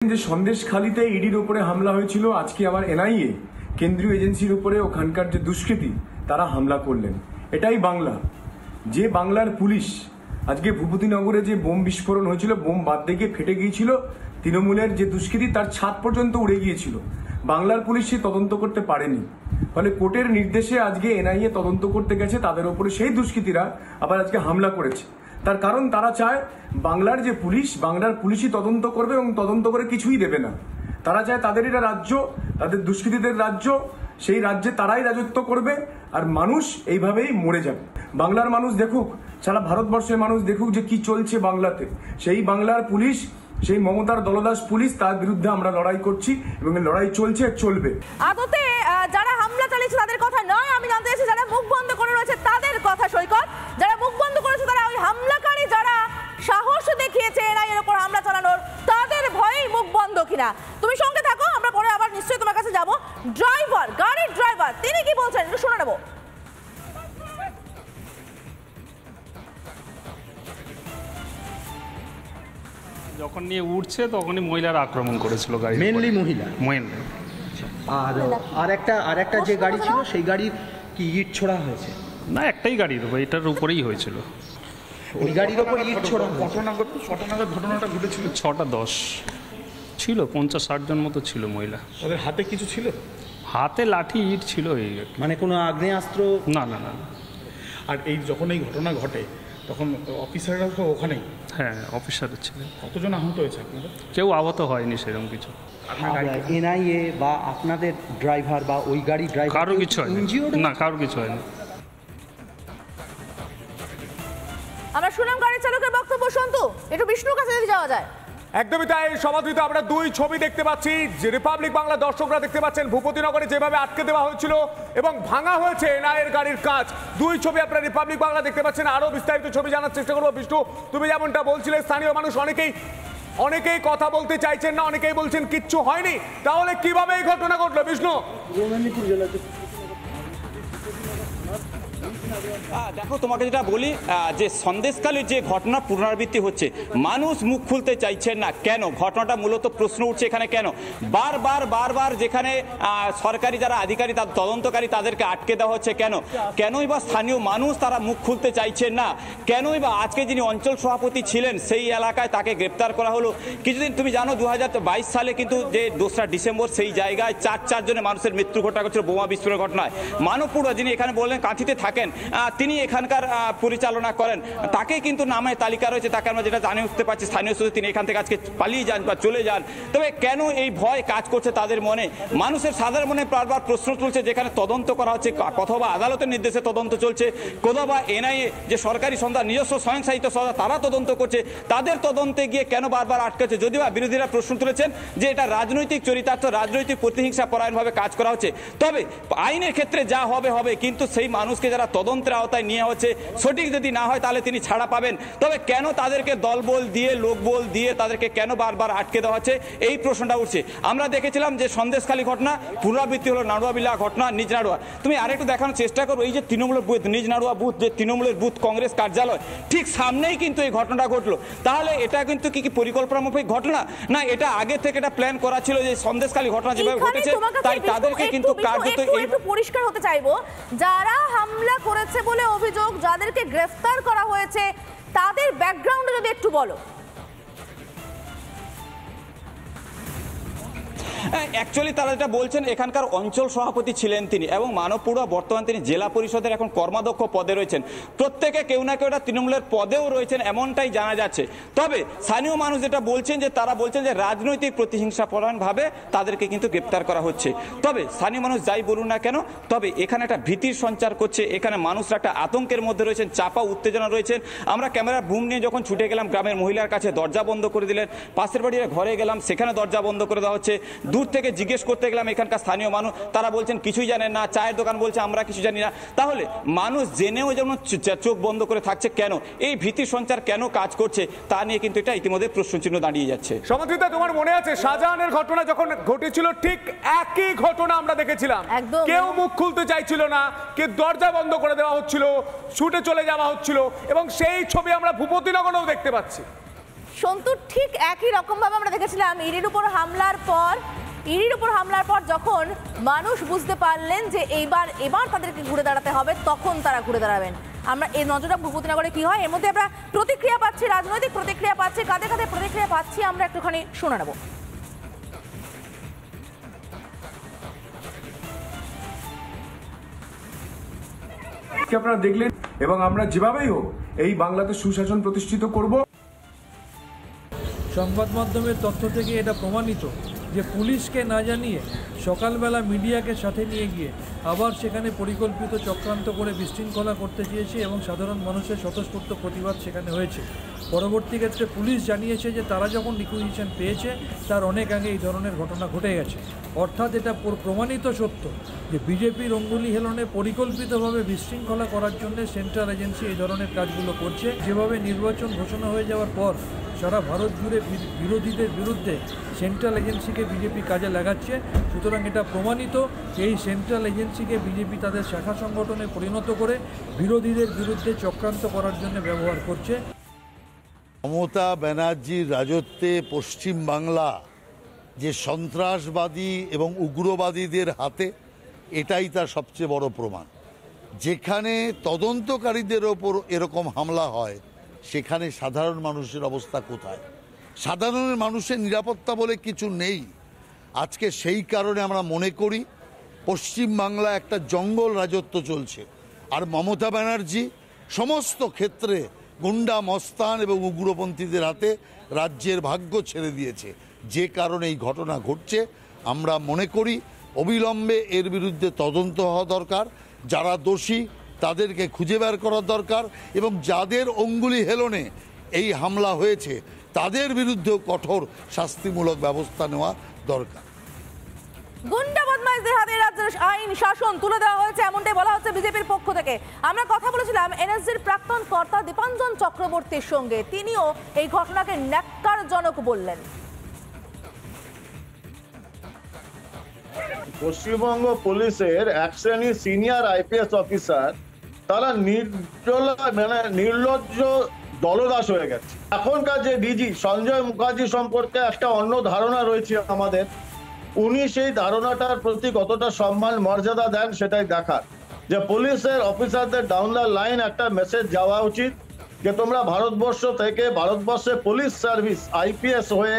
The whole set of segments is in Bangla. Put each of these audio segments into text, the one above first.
যে সন্দেশখালীতে ইডির উপরে হামলা হয়েছিল, আজকে আবার এনআইএ কেন্দ্রীয় এজেন্সির উপরে ওখানকার যে দুষ্কৃতী তারা হামলা করলেন। এটাই বাংলা। যে বাংলার পুলিশ আজকে ভূপতিনগরে যে বোম বিস্ফোরণ হয়েছিল, বোম বাদ দিয়ে ফেটে গিয়েছিল, তৃণমূলের যে দুষ্কৃতী তার ছাদ পর্যন্ত উড়ে গিয়েছিল, বাংলার পুলিশ সে তদন্ত করতে পারেনি। ফলে কোর্টের নির্দেশে আজকে এনআইএ তদন্ত করতে গেছে, তাদের উপরে সেই দুষ্কৃতীরা আবার আজকে হামলা করেছে। তার কারণ তারা চায় বাংলার যে পুলিশ, বাংলার পুলিশই তদন্ত করবে এবং তদন্ত করে কিছুই দেবে না। তারা চায় তাদের এটা রাজ্য, তাদের দুষ্কৃতীদের রাজ্য, সেই রাজ্যে তারাই রাজত্ব করবে আর মানুষ এইভাবেই মরে যাবে। বাংলার মানুষ দেখুক, সারা ভারতবর্ষের মানুষ দেখুক যে কি চলছে বাংলাতে। সেই বাংলার পুলিশ, সেই মমতার দলদাস পুলিশ, তার বিরুদ্ধে আমরা লড়াই করছি এবং লড়াই চলছে, চলবে। আদতে যারা হামলা চালিয়েছে তাদের কথা নয়, আমি জানতে চাইছি যারা মুখ বন্ধ করে রয়েছে তাদের কথা। সৈকত, যারা মুখ বন্ধ করেছে তারা ওই হামলাকারী যারা সাহস দেখিয়েছে এনআইএর উপর হামলা চালানোর, তাদের ভয়েই মুখ বন্ধ কিনা? তুমি সঙ্গে থাকো, আমরা পরে আবার নিশ্চয়ই তোমার কাছে যাব। ড্রাইভার, গাড়ির ড্রাইভার, তিনি কি বলছেন একটু শুনে নেবো। যখন নিয়ে উঠছে তখনই মহিলারা আক্রমণ করেছিল, গাড়ি মেনলি মহিলা। আর একটা যে গাড়ি ছিল সেই গাড়ির কি ইট ছোড়া হয়েছে? না, একটাই গাড়ির উপর, এটার উপরেই হয়েছিল। ওই গাড়ির উপর ইট ছোড়া ঘটনাটা ঘটেছিল 6:10 ছিল, 50-60 জন মতো ছিল মহিলা। ওদের হাতে কিছু ছিল? হাতে লাঠি, ইট ছিল, এই মানে কোনো আগ্নেয়াস্ত্র? না না না। আর এই যখন এই ঘটনা ঘটে তখন অফিসাররা তো ওখানেই? হ্যাঁ, অফিসার ছিল। কতজন আহত হয়েছে আপনাদের? কেউ আহত হয়নি সেরকম কিছু। এনআইএ বা আপনাদের ড্রাইভার বা ওই গাড়ি ড্রাইভার কারো কিছু হয়নি, না কারো কিছু হয়নি। আমরা শুনলাম গাড়ি চালকের বক্তব্য। সন্তু, একটু বিষ্ণুর কাছে যদি যাওয়া যায়। একদমই তাই সমাদৃত, আমরা দুই ছবি দেখতে পাচ্ছি, যে রিপাবলিক বাংলা দর্শকরা দেখতে পাচ্ছেন ভূপতিনগরে যেভাবে আটকে দেওয়া হয়েছিল এবং ভাঙা হয়েছে এনআইএর গাড়ির কাঁচ। দুই ছবি আপনারা রিপাবলিক বাংলা দেখতে পাচ্ছেন। আরো বিস্তারিত ছবি জানার চেষ্টা করবো। বিষ্ণু, তুমি যেমনটা বলছিলে, স্থানীয় মানুষ অনেকেই কথা বলতে চাইছেন না, অনেকেই বলছেন কিচ্ছু হয়নি। তাহলে কিভাবে এই ঘটনা ঘটলো বিষ্ণু? দেখো, তোমাকে যেটা বলি, যে সন্দেশখালীর যে ঘটনা পুনরাবৃত্তি হচ্ছে, মানুষ মুখ খুলতে চাইছেন না। কেন? ঘটনাটা মূলত প্রশ্ন উঠছে এখানে, কেন বারবার যেখানে সরকারি যারা আধিকারিক, তার তদন্তকারী, তাদেরকে আটকে দেওয়া হচ্ছে, কেনই বা স্থানীয় মানুষ তারা মুখ খুলতে চাইছেন না? কেনই বা আজকে যিনি অঞ্চল সভাপতি ছিলেন সেই এলাকায় তাকে গ্রেপ্তার করা হলো? কিছুদিন তুমি জানো 2022 সালে কিন্তু যে 2রা ডিসেম্বর সেই জায়গায় চারজনের মানুষের মৃত্যু ঘটা হচ্ছিল বোমা বিস্ফোরণের ঘটনায়। মানবপুরা, যিনি এখানে বললেন কাঁথিতে থাকেন, তিনি এখানকার পরিচালনা করেন, তাকে কিন্তু নামে তালিকা রয়েছে। তাকে আমরা যেটা জানিয়ে উঠতে পারছি, স্থানীয় সূত্রে তিনি এখান থেকে আজকে পালিয়ে যান বা চলে যান। তবে কেন এই ভয় কাজ করছে তাদের মনে? মানুষের সাধারণ মনে বারবার প্রশ্ন তুলছে, যেখানে তদন্ত করা হচ্ছে, কোথাও বা আদালতের নির্দেশে তদন্ত চলছে, কোথাও বা এনআইএ যে সরকারি সংস্থা, নিজস্ব স্বয়ংশাসিত সংস্থা, তারা তদন্ত করছে, তাদের তদন্তে গিয়ে কেন বারবার আটকাচ্ছে? যদিও বিরোধীরা প্রশ্ন তুলেছেন যে এটা রাজনৈতিক চরিতার্থ, রাজনৈতিক প্রতিহিংসা পরায়ণভাবে কাজ করা হচ্ছে। তবে আইনের ক্ষেত্রে যা হবে, কিন্তু সেই মানুষকে যারা তদন্তের আওতায় নিয়ে হচ্ছে, সঠিক যদি না হয় তাহলে তিনি ছাড়া পাবেন। তবে কেন তাদেরকে দলবল দিয়ে, লোকবল দিয়ে তাদেরকে কেন বারবার আটকে দেওয়া হচ্ছে, এই প্রশ্নটা উঠছে। আমরা দেখেছিলাম যে সন্দেশখালী ঘটনা পুনরাবৃত্তি হলো, নাড়ুয়াবিলা ঘটনা, নিজ নাড়ুয়া। তুমি আরেকটু দেখানোর চেষ্টা করো, এই যে তৃণমূলের বুথ, নিজ নাড়ুয়া বুথ, যে তৃণমূলের বুথ কংগ্রেস কার্যালয়, ঠিক সামনেই কিন্তু এই ঘটনাটা ঘটলো। তাহলে এটা কিন্তু কি পরিকল্পনা মাফিক ঘটনা, না এটা আগে থেকে এটা প্ল্যান করা ছিল? যে সন্দেশখালী ঘটনা যেভাবে ঘটেছে, তাই তাদেরকে কিন্তু কার্যত একটু পরিষ্কার হতে চাইবো, যারা হামলা করেছে বলে অভিযোগ, যাদেরকে গ্রেফতার করা হয়েছে, তাদের ব্যাকগ্রাউন্ডে যদি একটু বলো। অ্যাকচুয়ালি তারা যেটা বলছেন, এখানকার অঞ্চল সভাপতি ছিলেন তিনি, এবং মানবপুরা বর্তমান তিনি জেলা পরিষদের এখন কর্মাধ্যক্ষ পদে রয়েছেন। প্রত্যেকে কেউ না কেউ তৃণমূলের পদেও রয়েছেন, এমনটাই জানা যাচ্ছে। তবে স্থানীয় মানুষ যেটা বলছেন, যে তারা বলছেন যে রাজনৈতিক প্রতিহিংসাপরায়ণভাবে তাদেরকে কিন্তু গ্রেপ্তার করা হচ্ছে। তবে স্থানীয় মানুষ যাই বলুন না কেন, তবে এখানে একটা ভীতির সঞ্চার করছে, এখানে মানুষরা একটা আতঙ্কের মধ্যে রয়েছেন, চাপা উত্তেজনা রয়েছেন। আমরা ক্যামেরার বুম নিয়ে যখন ছুটে গেলাম গ্রামের মহিলার কাছে, দরজা বন্ধ করে দিলেন। পাশের বাড়ির ঘরে গেলাম, সেখানে দরজা বন্ধ করে দেওয়া হচ্ছে। দূর থেকে জিজ্ঞেস করতে গেলাম এখানকার স্থানীয় মানুষ, তারা বলছেন কিছুই জানেন না। চায়ের দোকান বলছে আমরা কিছু জানি না। তাহলে মানুষ জেনেও যেমন চোখ বন্ধ করে থাকছে, কেন এই ভীতি সঞ্চার কেন কাজ করছে, তা নিয়ে কিন্তু এটা ইতিমধ্যে প্রশ্নচিহ্ন দাঁড়িয়ে যাচ্ছে। সমাদৃতা, তোমার মনে আছে শাহজাহানের ঘটনা যখন ঘটেছিল, ঠিক একই ঘটনা আমরা দেখেছিলাম। কেউ মুখ খুলতে চাইছিল না, কেউ দরজা বন্ধ করে দেওয়া হচ্ছিল, ছুটে চলে যাওয়া হচ্ছিল, এবং সেই ছবি আমরা ভূপতিনগরেও দেখতে পাচ্ছি। সন্তু, ঠিক একই রকমভাবে আমরা দেখেছিলাম ইডির উপর হামলার পর যখন মানুষ বুঝতে পারলেন যে এবার তাদেরকে ঘুরে দাঁড়াতে হবে, তখন তারা ঘুরে দাঁড়াবেন। আমরা এই নজরটা ভূপতিনগরে কি হয়, এর মধ্যে আমরা প্রতিক্রিয়া পাচ্ছি, রাজনৈতিক প্রতিক্রিয়া পাচ্ছি, কাদের কাদের প্রতিক্রিয়া পাচ্ছি আমরা একটুখানি শুনে নেব। আপনারা দেখলেন, এবং আমরা যেভাবেই হোক এই বাংলাতে সুশাসন প্রতিষ্ঠিত করব। সংবাদ মাধ্যমের তথ্য থেকে এটা প্রমাণিত যে পুলিশকে না জানিয়ে সকালবেলা মিডিয়াকে সাথে নিয়ে গিয়ে আবার সেখানে পরিকল্পিত চক্রান্ত করে বিশৃঙ্খলা করতে চেয়েছে এবং সাধারণ মানুষের স্বতঃস্ফূর্ত প্রতিবাদ সেখানে হয়েছে। পরবর্তী ক্ষেত্রে পুলিশ জানিয়েছে যে তারা যখন রিকুইজিশন পেয়েছে তার অনেক আগে এই ধরনের ঘটনা ঘটে গেছে। অর্থাৎ এটা প্রমাণিত সত্য যে বিজেপির অঙ্গুলি হেলনে পরিকল্পিতভাবে বিশৃঙ্খলা করার জন্য সেন্ট্রাল এজেন্সি এই ধরনের কাজগুলো করছে। যেভাবে নির্বাচন ঘোষণা হয়ে যাওয়ার পর সারা ভারত জুড়ে বিরোধীদের বিরুদ্ধে সেন্ট্রাল এজেন্সিকে বিজেপি কাজে লাগাচ্ছে, সুতরাং এটা প্রমাণিত এই সেন্ট্রাল এজেন্সিকে বিজেপি তাদের শাখা সংগঠনে পরিণত করে বিরোধীদের বিরুদ্ধে চক্রান্ত করার জন্য ব্যবহার করছে। মমতা ব্যানার্জির রাজত্বে পশ্চিম বাংলা যে সন্ত্রাসবাদী এবং উগ্রবাদীদের হাতে, এটাই তার সবচেয়ে বড় প্রমাণ। যেখানে তদন্তকারীদের ওপর এরকম হামলা হয় সেখানে সাধারণ মানুষের অবস্থা কোথায়? সাধারণ মানুষের নিরাপত্তা বলে কিছু নেই। আজকে সেই কারণে আমরা মনে করি পশ্চিম বাংলা একটা জঙ্গল রাজত্ব চলছে, আর মমতা ব্যানার্জি সমস্ত ক্ষেত্রে গুন্ডা মস্তান এবং উগ্রপন্থীদের হাতে রাজ্যের ভাগ্য ছেড়ে দিয়েছে। যে কারণে এই ঘটনা ঘটছে, আমরা মনে করি অবিলম্বে এর বিরুদ্ধে তদন্ত হওয়া দরকার। যারা দোষী তাদেরকে খুঁজে বের করা দরকার, এবং যাদের অঙ্গুলি হেলনে এই হামলা হয়েছে তাদের বিরুদ্ধেও কঠোর শাস্তিমূলক ব্যবস্থা নেওয়া দরকার। গুন্ডা বদমাইশদের হাতে রাজ্যের আইন শাসন তুলে দেওয়া হয়েছে, এমনটাই বলা হচ্ছে বিজেপির পক্ষ থেকে। আমরা কথা বলেছিলাম এনএসজির প্রাক্তন কর্তা দীপাঞ্জন চক্রবর্তীর সঙ্গে, তিনিও এই ঘটনাকে ন্যাক্কারজনক বললেন। পশ্চিমবঙ্গ পুলিশের এক শ্রেণীর সিনিয়র আইপিএস অফিসার তারা নির্লজ্জ দলদাস হয়ে গেছে। এখনকার যে ডিজি সঞ্জয় মুখার্জি সম্পর্কে একটা অন্য ধারণা রয়েছে আমাদের, উনি সেই ধারণাটার প্রতি কতটা সম্মান মর্যাদা দেন সেটাই দেখার। যে পুলিশের অফিসারদের ডাউন দ্য লাইন একটা মেসেজ যাওয়া উচিত যে তোমরা ভারতবর্ষ থেকে, ভারতবর্ষে পুলিশ সার্ভিস আইপিএস হয়ে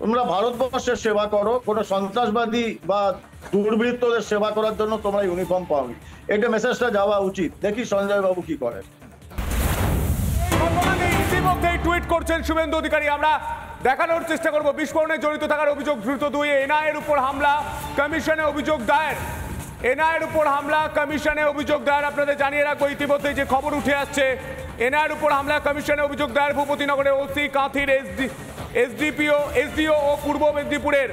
তোমরা ভারতবর্ষের সেবা করো, কোনো সন্ত্রাসবাদী বা দুর্বৃত্তদের সেবা করার জন্য তোমরা ইউনিফর্ম পাওনি। এটা মেসেজটা যাওয়া উচিত। দেখি সঞ্জয় বাবু কি করেন। ইতিমধ্যেই টুইট করছেন শুভেন্দু অধিকারী। আমরা দেখানোর চেষ্টা করব বিস্ফোরণে জড়িত থাকার অভিযোগ দ্রুত 2, এনআইএর উপর হামলা, কমিশনে অভিযোগ দায়ের। এনআইএর উপর হামলা, কমিশনে অভিযোগ দায়ের। আপনাদের জানিয়ে রাখবো ইতিমধ্যে যে খবর উঠে আসছে, এনআইএর উপর হামলা, কমিশনে অভিযোগ দায়ের। ভূপতিনগরের ওসি, কাঁথির এসডিও ও পূর্ব মেদিনীপুরের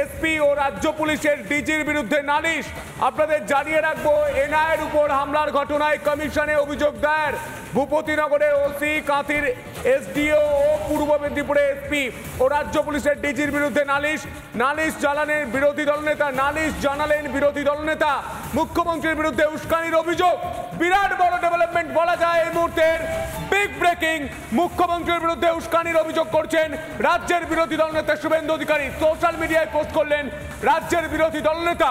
এসপি ও রাজ্য পুলিশের ডিজির বিরুদ্ধে নালিশ। আপনাদের জানিয়ে রাখবো এনআইএর উপর হামলার ঘটনায় কমিশনে অভিযোগ দায়ের। ভূপতিনগরের ওসি, কাঁথির এসডিও ও পূর্ব মেদিনীপুরের এসপি ও রাজ্য পুলিশের ডিজির বিরুদ্ধে নালিশ জানালেন বিরোধী দলনেতা। মুখ্যমন্ত্রীর বিরুদ্ধে উস্কানির অভিযোগ। বিরাট বড় ডেভেলপমেন্ট বলা যায় এই মুহূর্তের, বিগ ব্রেকিং। মুখ্যমন্ত্রীর বিরুদ্ধে উস্কানির অভিযোগ করছেন রাজ্যের বিরোধী দলনেতা শুভেন্দু অধিকারী। সোশ্যাল মিডিয়ায় পোস্ট করলেন রাজ্যের বিরোধী দলনেতা।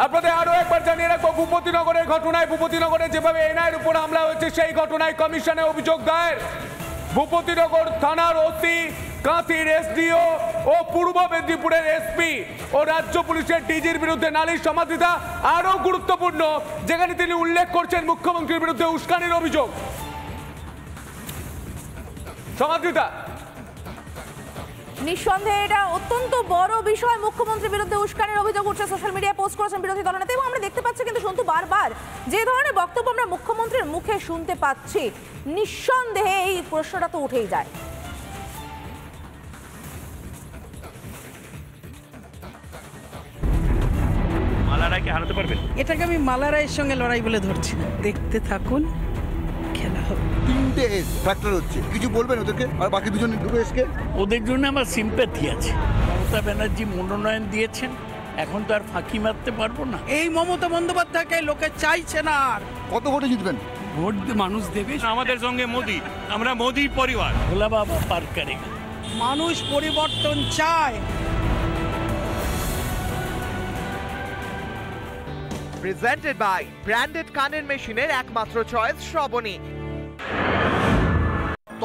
আপনাদের আরো একবার জানিয়ে রাখবো ভূপতিনগরের ঘটনায়, ভূপতিনগরে যেভাবে এনআইএর উপর হামলা হয়েছে সেই ঘটনায় কমিশনে অভিযোগ দায়ের। ভূপতিনগর থানার ওসি, কাঁথির এসডিও ও পূর্ব মেদিনীপুরের এসপি ও রাজ্য পুলিশের ডিজির বিরুদ্ধে নালিশ। সমাধিতা আরো গুরুত্বপূর্ণ, যেখানে তিনি উল্লেখ করছেন মুখ্যমন্ত্রীর বিরুদ্ধে উস্কানির অভিযোগ। সমাধিতা, নিঃসন্দেহে এটা অত্যন্ত বড় বিষয়। মুখ্যমন্ত্রীর বিরুদ্ধে উস্কানির অভিযোগ উঠছে, সোশ্যাল মিডিয়ায় পোস্ট করেছেন বিরোধী দলনেতা। এবং আমরা দেখতে পাচ্ছি কিন্তু শুনতে বারবার যে ধরনের বক্তব্য আমরা মুখ্যমন্ত্রীর মুখে শুনতে পাচ্ছি, নিঃসন্দেহে এই প্রশ্নটা তো উঠেই যায়। মালারাকে হারাতে পারবেন? এটাকে আমি মালারায়ের সঙ্গে লড়াই বলে ধরছি না, দেখতে থাকুন, খেলা হবে। 3টে ফ্যাক্টর হচ্ছে, কিছু বলবেন ওদেরকে? আর বাকি দুজন এসকে, ওদের জন্য আমার সিম্প্যাথি আছে। মমতা ব্যানার্জি মনোনয়ন দিয়েছেন, এখন তো আর ফাঁকি মারতে পারবো না। এই মমতা বন্দ্যোপাধ্যায়কে লোকে চাইছে না। আর কত ভোটে জিতবেন? ভোট মানুষ দেবে। আমাদের সঙ্গে মোদি, আমরা মোদি পরিবার। ভোলা বাবা পার করেগা। মানুষ পরিবর্তন চায়। প্রেজেন্টেড বাই ব্র্যান্ডেড কানের মেশিনের একমাত্র চয়েস শ্রাবণী।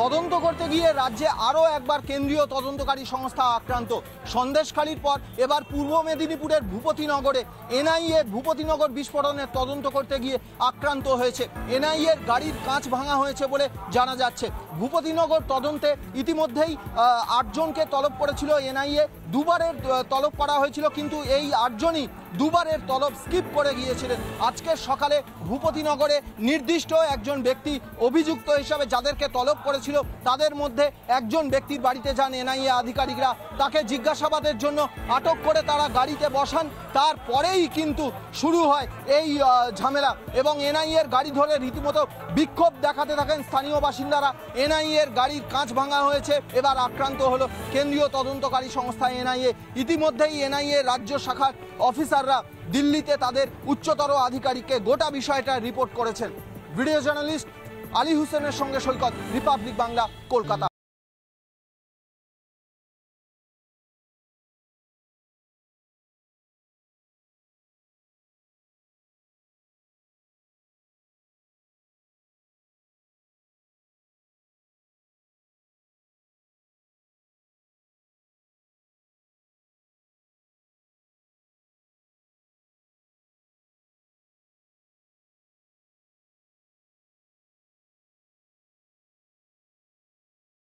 তদন্ত করতে গিয়ে রাজ্যে আরও একবার কেন্দ্রীয় তদন্তকারী সংস্থা আক্রান্ত। সন্দেশখালির পর এবার পূর্ব মেদিনীপুরের ভূপতিনগরে এনআইএ ভূপতিনগর বিস্ফোরণের তদন্ত করতে গিয়ে আক্রান্ত হয়েছে। এনআইএর গাড়ির কাঁচ ভাঙা হয়েছে বলে জানা যাচ্ছে। ভূপতিনগর তদন্তে ইতিমধ্যেই 8 জনকে তলব করেছিল এনআইএ। দুবারের তলব করা হয়েছিল, কিন্তু এই 8 জনই দুবারের তলব স্কিপ করে গিয়েছিলেন। আজকে সকালে ভূপতিনগরে নির্দিষ্ট একজন ব্যক্তি অভিযুক্ত হিসাবে যাদেরকে তলব করেছিল তাদের মধ্যে একজন ব্যক্তির বাড়িতে যান এনআইএ আধিকারিকরা। তাকে জিজ্ঞাসাবাদের জন্য আটক করে তারা গাড়িতে বসান। তারপরেই কিন্তু শুরু হয় এই ঝামেলা এবং এনআইএর গাড়ি ধরে রীতিমতো বিক্ষোভ দেখাতে থাকেন স্থানীয় বাসিন্দারা। এনআইএর গাড়ির কাঁচ ভাঙা হয়েছে। এবার আক্রান্ত হলো কেন্দ্রীয় তদন্তকারী সংস্থা এনআইএ। ইতিমধ্যেই এনআইএ রাজ্য শাখার অফিসাররা দিল্লিতে তাদের উচ্চতর আধিকারিককে গোটা বিষয়টা রিপোর্ট করেছেন। ভিডিও জার্নালিস্ট আলী হোসেনের সঙ্গে সৈকত, রিপাবলিক বাংলা, কলকাতা।